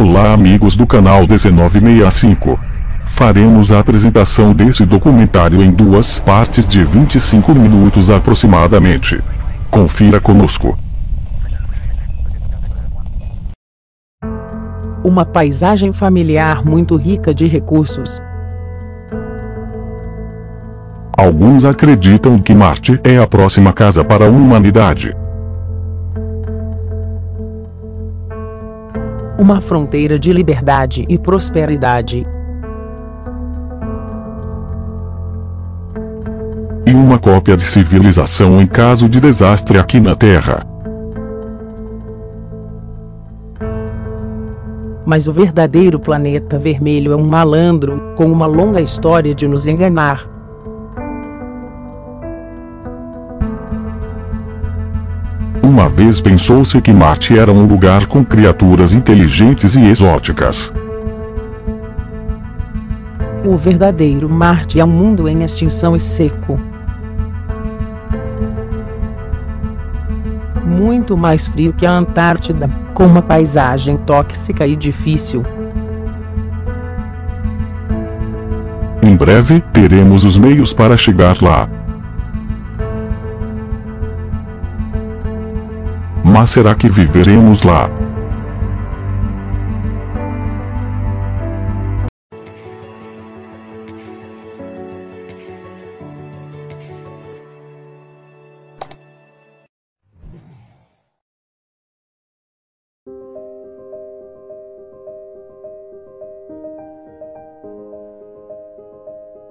Olá amigos do canal 1965. Faremos a apresentação desse documentário em duas partes de 25 minutos aproximadamente. Confira conosco. Uma paisagem familiar muito rica de recursos. Alguns acreditam que Marte é a próxima casa para a humanidade. Uma fronteira de liberdade e prosperidade. E uma cópia de civilização em caso de desastre aqui na Terra. Mas o verdadeiro planeta vermelho é um malandro, com uma longa história de nos enganar. Uma vez pensou-se que Marte era um lugar com criaturas inteligentes e exóticas. O verdadeiro Marte é um mundo em extinção e seco. Muito mais frio que a Antártida, com uma paisagem tóxica e difícil. Em breve, teremos os meios para chegar lá. Mas será que viveremos lá?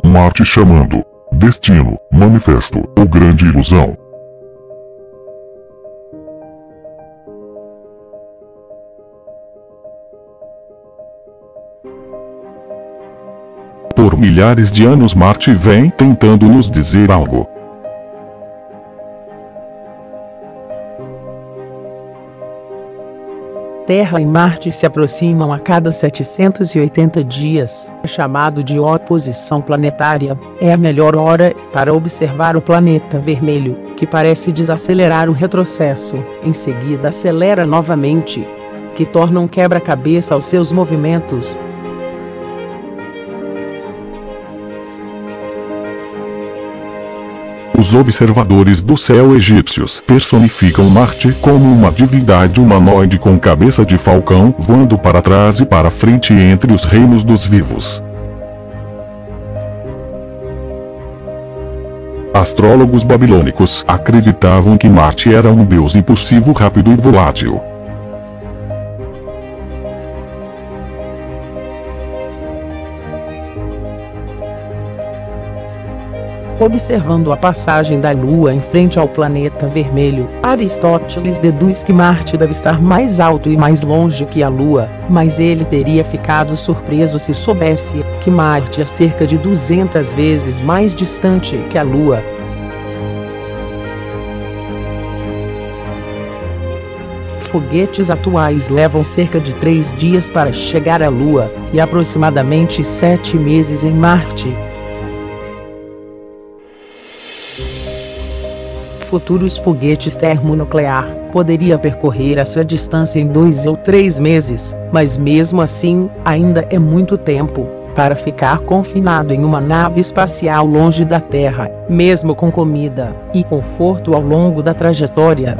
Marte chamando. Destino, manifesto, ou grande ilusão. Por milhares de anos Marte vem tentando nos dizer algo. Terra e Marte se aproximam a cada 780 dias, chamado de oposição planetária. É a melhor hora para observar o planeta vermelho, que parece desacelerar o retrocesso, em seguida acelera novamente, que torna um quebra-cabeça aos seus movimentos. Os observadores do céu egípcios personificam Marte como uma divindade humanoide com cabeça de falcão voando para trás e para frente entre os reinos dos vivos. Astrólogos babilônicos acreditavam que Marte era um deus impulsivo, rápido e volátil. Observando a passagem da Lua em frente ao planeta vermelho, Aristóteles deduz que Marte deve estar mais alto e mais longe que a Lua, mas ele teria ficado surpreso se soubesse que Marte é cerca de 200 vezes mais distante que a Lua. Foguetes atuais levam cerca de 3 dias para chegar à Lua, e aproximadamente 7 meses em Marte. Futuros foguetes termonuclear poderia percorrer essa distância em 2 ou 3 meses, mas mesmo assim, ainda é muito tempo para ficar confinado em uma nave espacial longe da Terra, mesmo com comida e conforto ao longo da trajetória.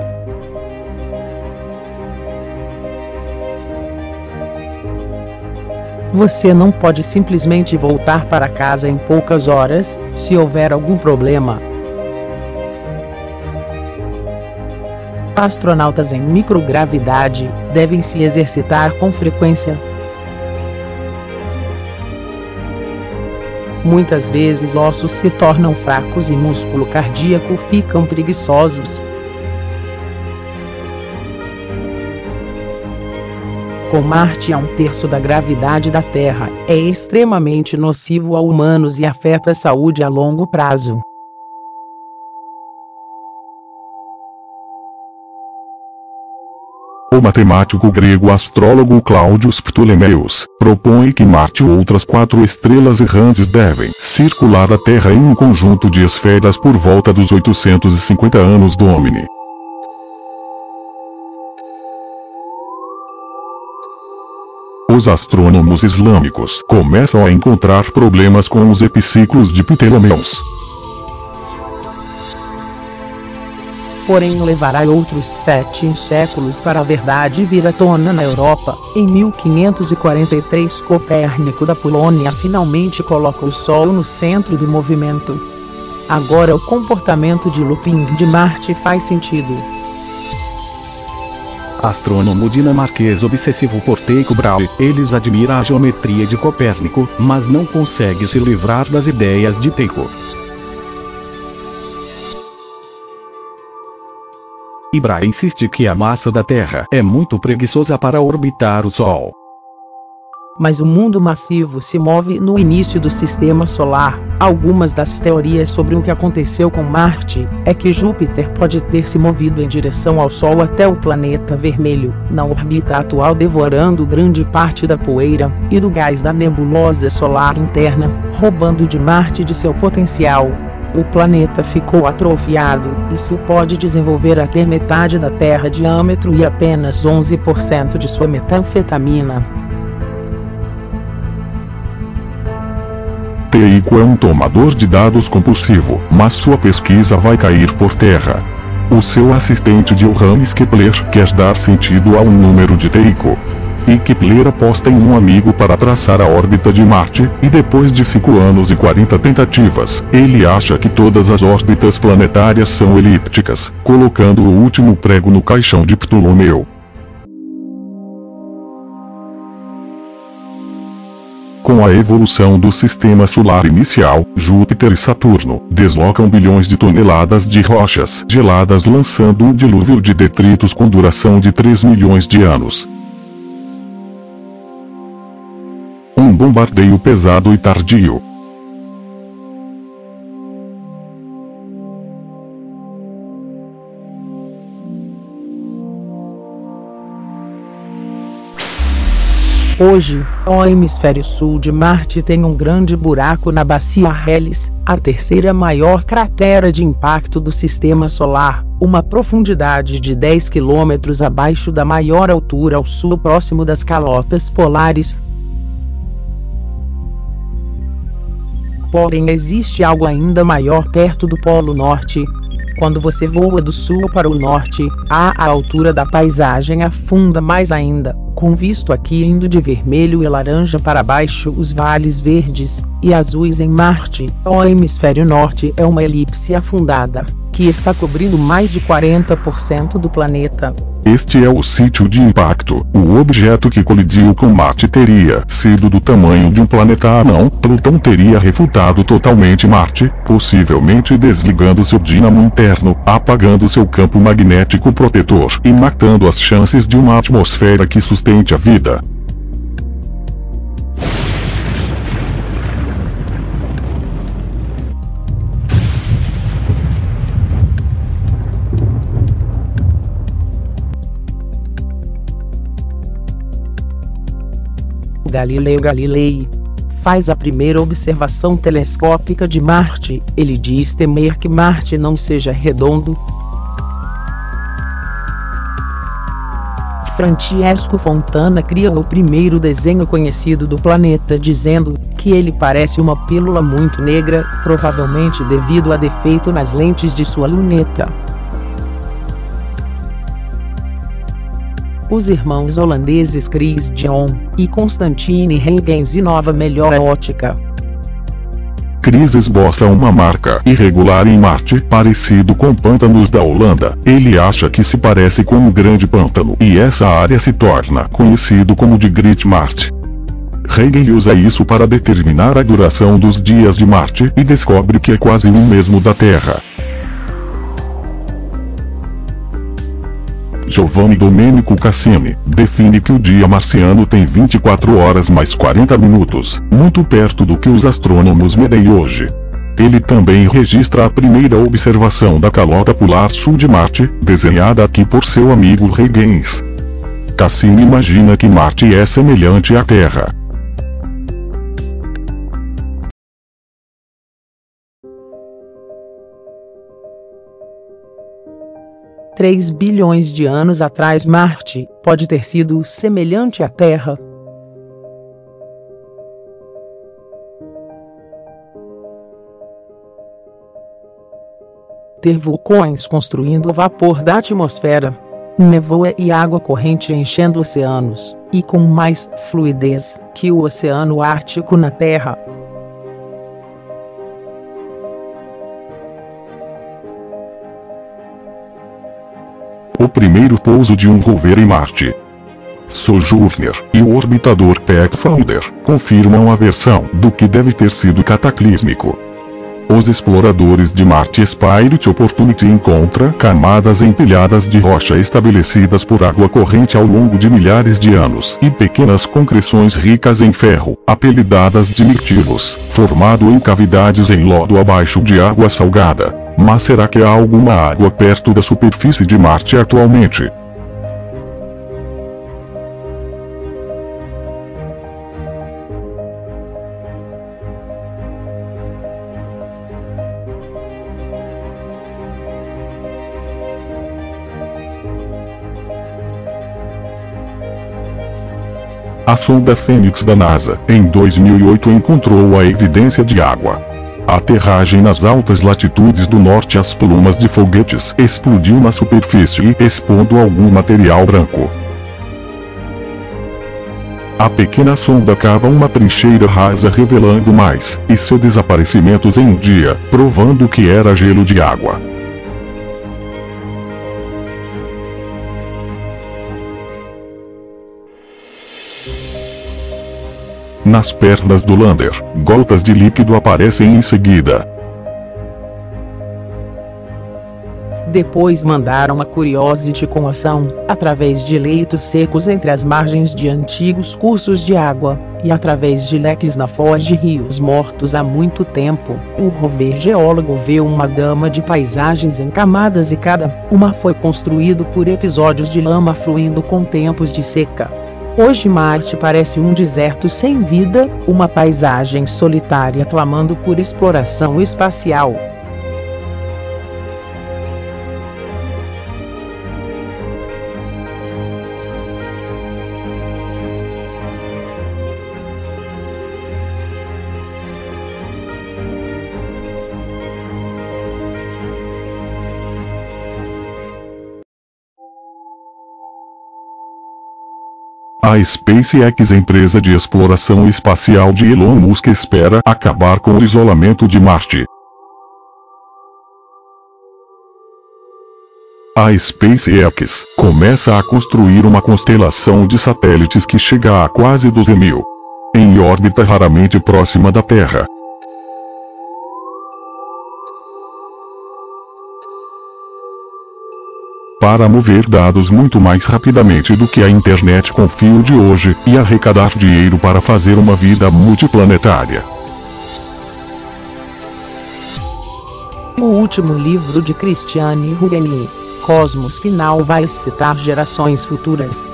Você não pode simplesmente voltar para casa em poucas horas, se houver algum problema. Astronautas em microgravidade devem se exercitar com frequência. Muitas vezes ossos se tornam fracos e músculo cardíaco ficam preguiçosos. Com Marte a 1/3 da gravidade da Terra, é extremamente nocivo a humanos e afeta a saúde a longo prazo. O matemático grego astrólogo Cláudios Ptolemaeus propõe que Marte e outras 4 estrelas errantes devem circular a Terra em um conjunto de esferas por volta dos 850 anos Domini. Os astrônomos islâmicos começam a encontrar problemas com os epiciclos de Ptolomeus. Porém levará outros 7 séculos para a verdade vir à tona na Europa. Em 1543 Copérnico da Polônia finalmente coloca o Sol no centro do movimento. Agora o comportamento de looping de Marte faz sentido. Astrônomo dinamarquês obsessivo por Tycho Brahe, eles admira a geometria de Copérnico, mas não consegue se livrar das ideias de Tycho. E Brahe insiste que a massa da Terra é muito preguiçosa para orbitar o Sol. Mas o mundo massivo se move no início do sistema solar. Algumas das teorias sobre o que aconteceu com Marte é que Júpiter pode ter se movido em direção ao Sol até o planeta vermelho, na órbita atual, devorando grande parte da poeira e do gás da nebulosa solar interna, roubando de Marte de seu potencial. O planeta ficou atrofiado e se pode desenvolver até metade da Terra diâmetro e apenas 11% de sua metanfetamina. Tycho é um tomador de dados compulsivo, mas sua pesquisa vai cair por terra. O seu assistente Johannes Kepler quer dar sentido ao número de Tycho. E Kepler aposta em um amigo para traçar a órbita de Marte, e depois de 5 anos e 40 tentativas, ele acha que todas as órbitas planetárias são elípticas, colocando o último prego no caixão de Ptolomeu. Com a evolução do sistema solar inicial, Júpiter e Saturno deslocam bilhões de toneladas de rochas geladas, lançando um dilúvio de detritos com duração de 3 milhões de anos. Um bombardeio pesado e tardio. Hoje, o hemisfério sul de Marte tem um grande buraco na bacia Hellis, a terceira maior cratera de impacto do sistema solar, uma profundidade de 10 quilômetros abaixo da maior altura ao sul, próximo das calotas polares. Porém, existe algo ainda maior perto do Polo Norte. Quando você voa do sul para o norte, a altura da paisagem afunda mais ainda, com visto aqui indo de vermelho e laranja para baixo os vales verdes e azuis em Marte. O hemisfério norte é uma elipse afundada, que está cobrindo mais de 40% do planeta. Este é o sítio de impacto. O objeto que colidiu com Marte teria sido do tamanho de um planeta anão. Plutão teria refutado totalmente Marte, possivelmente desligando seu dínamo interno, apagando seu campo magnético protetor e matando as chances de uma atmosfera que sustente a vida. Galileu Galilei faz a primeira observação telescópica de Marte. Ele diz temer que Marte não seja redondo. Francesco Fontana cria o primeiro desenho conhecido do planeta, dizendo que ele parece uma pílula muito negra, provavelmente devido a defeito nas lentes de sua luneta. Os irmãos holandeses Chris John e Constantine Huygens inovam melhor a ótica. Chris esboça uma marca irregular em Marte, parecido com pântanos da Holanda. Ele acha que se parece com um grande pântano, e essa área se torna conhecido como de Great Marte. Huygens usa isso para determinar a duração dos dias de Marte e descobre que é quase o mesmo da Terra. Giovanni Domenico Cassini define que o dia marciano tem 24 horas mais 40 minutos, muito perto do que os astrônomos medem hoje. Ele também registra a primeira observação da calota polar sul de Marte, desenhada aqui por seu amigo Huygens. Cassini imagina que Marte é semelhante à Terra. Três bilhões de anos atrás Marte pode ter sido semelhante à Terra. ter vulcões construindo o vapor da atmosfera, névoa e água corrente enchendo oceanos, e com mais fluidez que o Oceano Ártico na Terra. O primeiro pouso de um rover em Marte. Sojourner e o orbitador Pathfinder confirmam a versão do que deve ter sido cataclísmico. Os exploradores de Marte Spirit Opportunity encontram camadas empilhadas de rocha estabelecidas por água corrente ao longo de milhares de anos e pequenas concreções ricas em ferro, apelidadas de mirtilos, formado em cavidades em lodo abaixo de água salgada. Mas será que há alguma água perto da superfície de Marte atualmente? A sonda Fênix da NASA, em 2008, encontrou a evidência de água. A aterragem nas altas latitudes do norte, as plumas de foguetes explodiu na superfície, expondo algum material branco. A pequena sonda cava uma trincheira rasa revelando mais, e seu desaparecimento em um dia, provando que era gelo de água. Nas pernas do lander, gotas de líquido aparecem em seguida. Depois mandaram a Curiosity com ação, através de leitos secos entre as margens de antigos cursos de água, e através de leques na foz de rios mortos há muito tempo. O rover geólogo vê uma gama de paisagens em camadas e cada uma foi construído por episódios de lama fluindo com tempos de seca. Hoje Marte parece um deserto sem vida, uma paisagem solitária clamando por exploração espacial. A SpaceX, empresa de exploração espacial de Elon Musk, espera acabar com o isolamento de Marte. A SpaceX começa a construir uma constelação de satélites que chega a quase 12.000, em órbita raramente próxima da Terra. Para mover dados muito mais rapidamente do que a internet com fio de hoje, e arrecadar dinheiro para fazer uma vida multiplanetária. O último livro de Christiane Huygens, Cosmos Final, vai citar gerações futuras.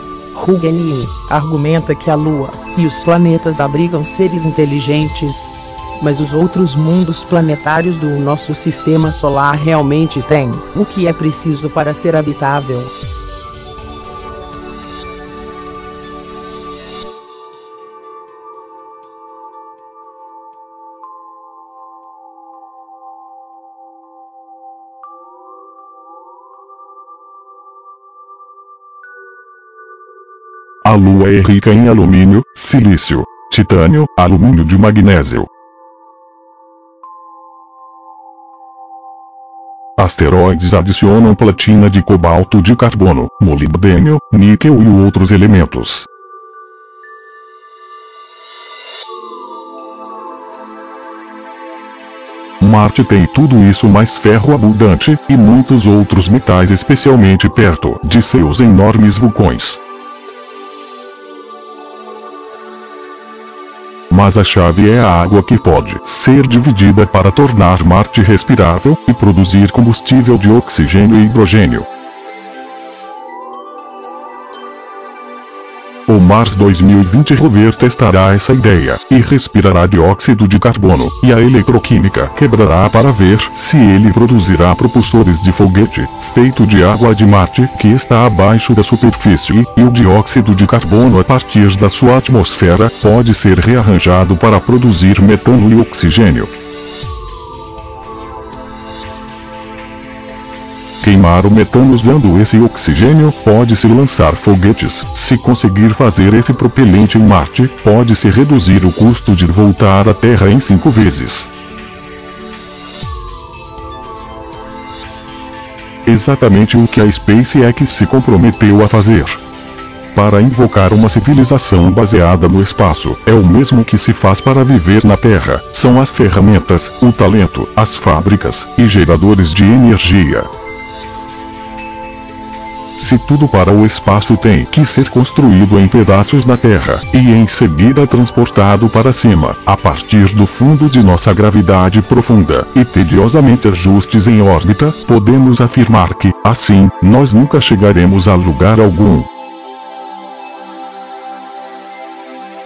Huygens argumenta que a Lua e os planetas abrigam seres inteligentes. Mas os outros mundos planetários do nosso sistema solar realmente têm o que é preciso para ser habitável. A Lua é rica em alumínio, silício, titânio, alumínio de magnésio. Asteroides adicionam platina de cobalto, de carbono, molibdênio, níquel e outros elementos. Marte tem tudo isso mais ferro abundante, e muitos outros metais, especialmente perto de seus enormes vulcões. Mas a chave é a água, que pode ser dividida para tornar Marte respirável e produzir combustível de oxigênio e hidrogênio. O Mars 2020 rover testará essa ideia, e respirará dióxido de carbono, e a eletroquímica quebrará para ver se ele produzirá propulsores de foguete, feito de água de Marte, que está abaixo da superfície, e o dióxido de carbono, a partir da sua atmosfera, pode ser rearranjado para produzir metano e oxigênio. queimar o metano usando esse oxigênio, pode-se lançar foguetes. Se conseguir fazer esse propelente em Marte, pode-se reduzir o custo de voltar à Terra em 5 vezes. Exatamente o que a SpaceX se comprometeu a fazer. Para invocar uma civilização baseada no espaço, é o mesmo que se faz para viver na Terra. São as ferramentas, o talento, as fábricas e geradores de energia. Se tudo para o espaço tem que ser construído em pedaços na Terra, e em seguida transportado para cima, a partir do fundo de nossa gravidade profunda, e tediosamente ajustes em órbita, podemos afirmar que, assim, nós nunca chegaremos a lugar algum.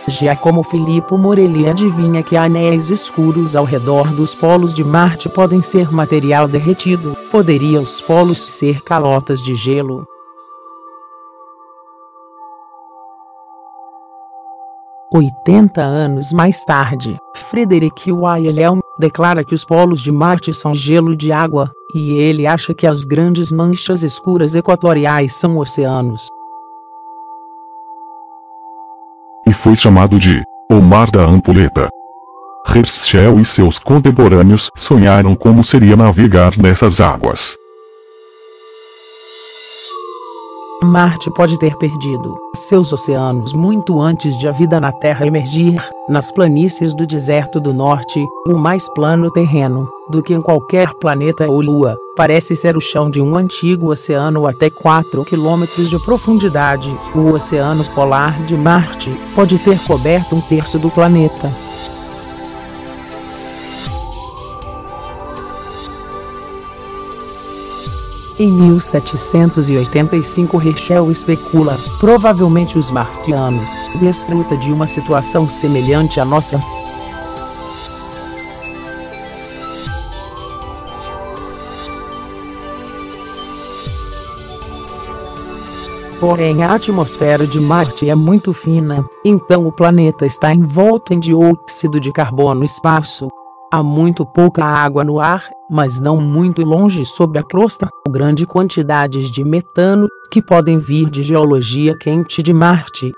Giacomo Filippo Morelli adivinha que anéis escuros ao redor dos polos de Marte podem ser material derretido. Poderiam os polos ser calotas de gelo? Oitenta anos mais tarde, Frederick Wilhelm declara que os polos de Marte são gelo de água, e ele acha que as grandes manchas escuras equatoriais são oceanos. E foi chamado de o Mar da Ampulheta. Herschel e seus contemporâneos sonharam como seria navegar nessas águas. Marte pode ter perdido seus oceanos muito antes de a vida na Terra emergir. Nas planícies do deserto do norte, o mais plano terreno do que em qualquer planeta ou lua, parece ser o chão de um antigo oceano até 4 quilômetros de profundidade. O oceano polar de Marte pode ter coberto 1/3 do planeta. Em 1785 Herschel especula, provavelmente os marcianos desfrutam de uma situação semelhante à nossa. Porém a atmosfera de Marte é muito fina, então o planeta está envolto em dióxido de carbono esparso. Há muito pouca água no ar, mas não muito longe sob a crosta, grandes quantidades de metano, que podem vir de geologia quente de Marte.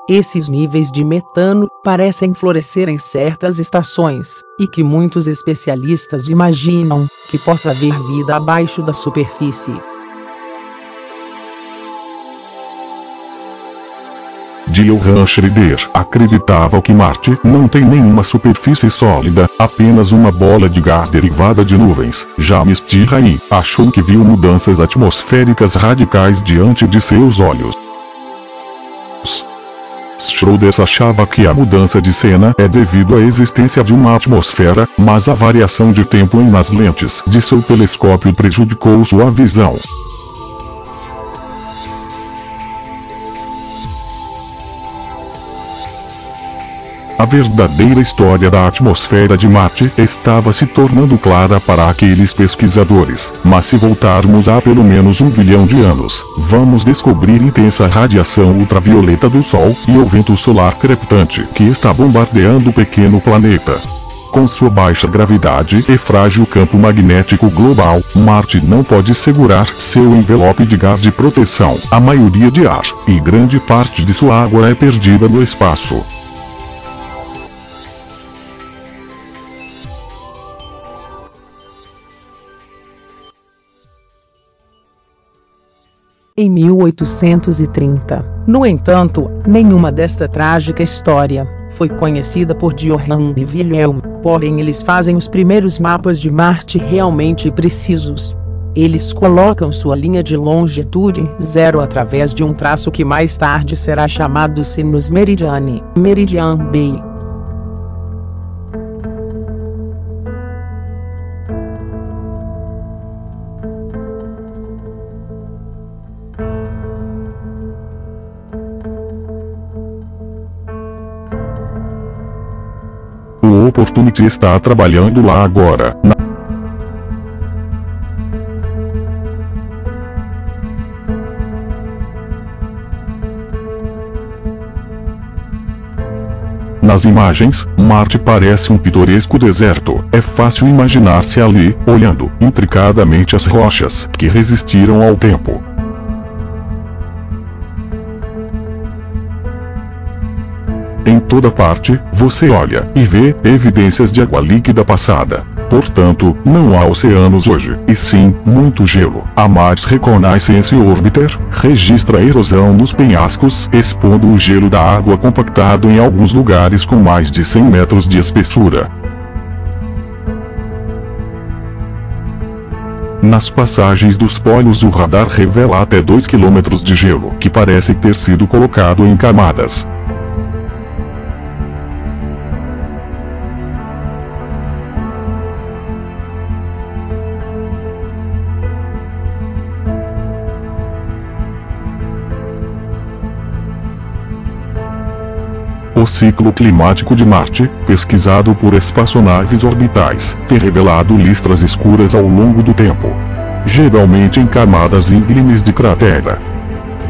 Esses níveis de metano parecem florescer em certas estações, e que muitos especialistas imaginam que possa haver vida abaixo da superfície. Johann Schroeder acreditava que Marte não tem nenhuma superfície sólida, apenas uma bola de gás derivada de nuvens. Já Stirrain achou que viu mudanças atmosféricas radicais diante de seus olhos. Schroeder achava que a mudança de cena é devido à existência de uma atmosfera, mas a variação de tempo nas lentes de seu telescópio prejudicou sua visão. A verdadeira história da atmosfera de Marte estava se tornando clara para aqueles pesquisadores, mas se voltarmos a pelo menos 1 bilhão de anos, vamos descobrir intensa radiação ultravioleta do Sol e o vento solar crepitante que está bombardeando o pequeno planeta. Com sua baixa gravidade e frágil campo magnético global, Marte não pode segurar seu envelope de gás de proteção, a maioria de ar, e grande parte de sua água é perdida no espaço. Em 1830. No entanto, nenhuma desta trágica história foi conhecida por Johann e Wilhelm, porém eles fazem os primeiros mapas de Marte realmente precisos. Eles colocam sua linha de longitude zero através de um traço que mais tarde será chamado Sinus Meridiani, Meridian B. O Opportunity está trabalhando lá agora. Nas imagens, Marte parece um pitoresco deserto. É fácil imaginar-se ali, olhando intricadamente as rochas que resistiram ao tempo. Em toda parte, você olha e vê evidências de água líquida passada. Portanto, não há oceanos hoje, e sim, muito gelo. A Mars Reconnaissance Orbiter registra a erosão nos penhascos, expondo o gelo da água compactado em alguns lugares com mais de 100 metros de espessura. Nas passagens dos polos, o radar revela até 2 km de gelo, que parece ter sido colocado em camadas. O ciclo climático de Marte, pesquisado por espaçonaves orbitais, tem revelado listras escuras ao longo do tempo, geralmente em camadas íngremes de cratera.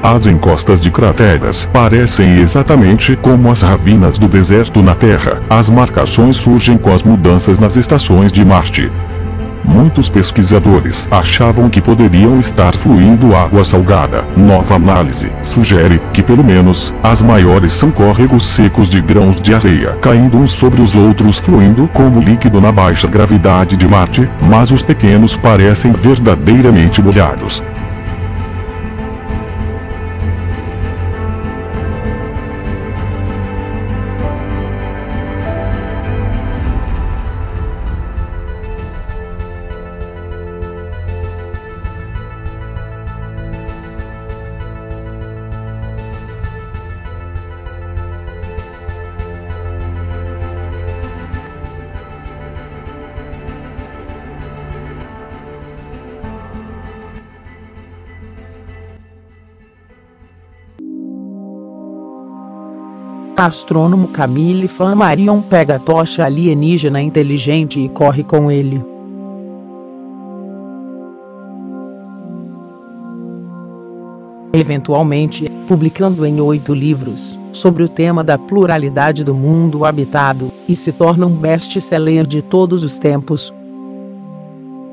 As encostas de crateras parecem exatamente como as ravinas do deserto na Terra. As marcações surgem com as mudanças nas estações de Marte. Muitos pesquisadores achavam que poderiam estar fluindo água salgada. Nova análise sugere que pelo menos as maiores são córregos secos de grãos de areia caindo uns sobre os outros, fluindo como líquido na baixa gravidade de Marte, mas os pequenos parecem verdadeiramente molhados. Astrônomo Camille Flammarion pega a tocha alienígena inteligente e corre com ele. Eventualmente, publicando em 8 livros, sobre o tema da pluralidade do mundo habitado, e se torna um best-seller de todos os tempos.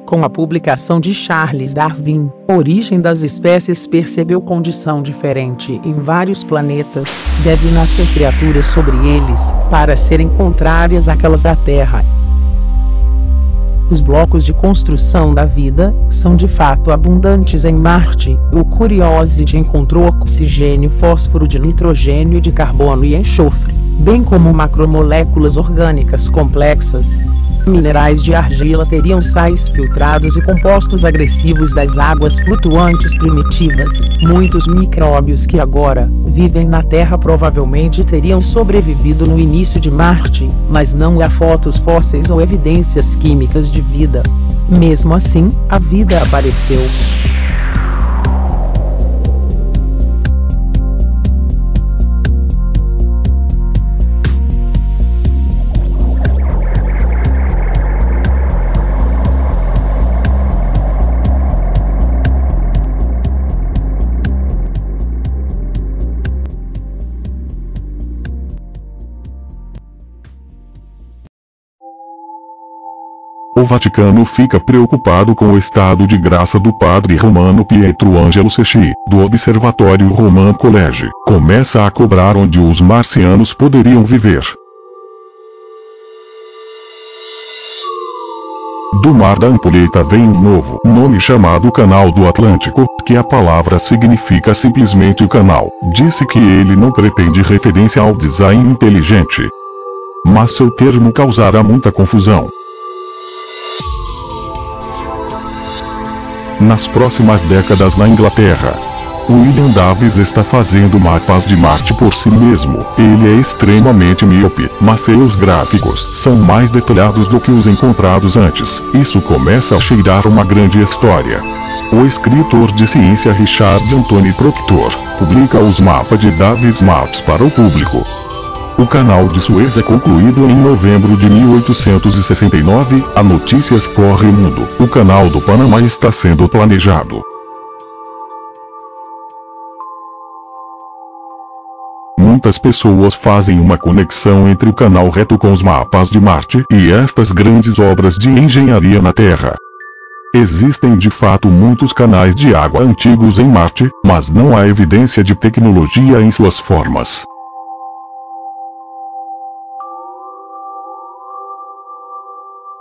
Com a publicação de Charles Darwin, Origem das Espécies, percebeu condição diferente em vários planetas, deve nascer criaturas sobre eles, para serem contrárias àquelas da Terra. Os blocos de construção da vida são de fato abundantes em Marte. O Curiosity encontrou oxigênio, fósforo, de nitrogênio, de carbono e enxofre, bem como macromoléculas orgânicas complexas. Minerais de argila teriam sais filtrados e compostos agressivos das águas flutuantes primitivas. Muitos micróbios que agora vivem na Terra provavelmente teriam sobrevivido no início de Marte, mas não há fotos fósseis ou evidências químicas de vida. Mesmo assim, a vida apareceu. O Vaticano fica preocupado com o estado de graça do padre romano Pietro Angelo Secchi, do Observatório Roman College. Começa a cobrar onde os marcianos poderiam viver. Do Mar da Ampulheta vem um novo nome chamado Canal do Atlântico, que a palavra significa simplesmente o canal. Disse que ele não pretende referência ao design inteligente, mas seu termo causará muita confusão. Nas próximas décadas na Inglaterra, William Davis está fazendo mapas de Marte por si mesmo. Ele é extremamente míope, mas seus gráficos são mais detalhados do que os encontrados antes. Isso começa a cheirar uma grande história. O escritor de ciência Richard Anthony Proctor publica os mapas de Davis Maps para o público. O canal de Suez é concluído em novembro de 1869. A notícias corre o mundo. O canal do Panamá está sendo planejado. Muita muitas pessoas fazem uma conexão entre o canal reto com os mapas de Marte e estas grandes obras de engenharia na Terra. Existem de fato muitos canais de água antigos em Marte, mas não há evidência de tecnologia em suas formas.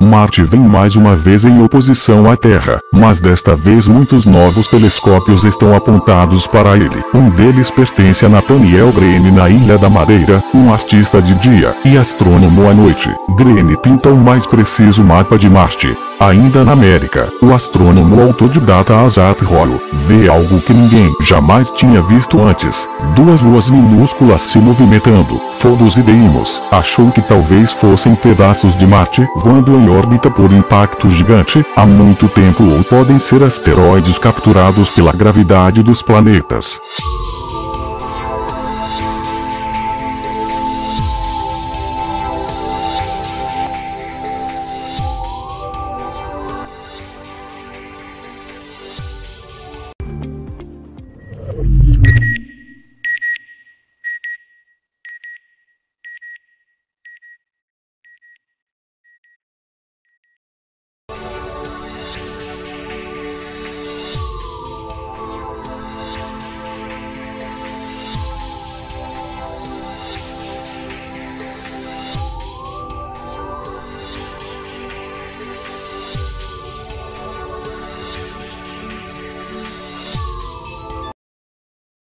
Marte vem mais uma vez em oposição à Terra, mas desta vez muitos novos telescópios estão apontados para ele. Um deles pertence a Nathaniel Greene na Ilha da Madeira, um artista de dia e astrônomo à noite. Greene pinta o mais preciso mapa de Marte. Ainda na América, o astrônomo autodidata Asaph Rolo vê algo que ninguém jamais tinha visto antes: duas luas minúsculas se movimentando. Phobos e Deimos achou que talvez fossem pedaços de Marte voando em órbita por impacto gigante há muito tempo, ou podem ser asteroides capturados pela gravidade dos planetas.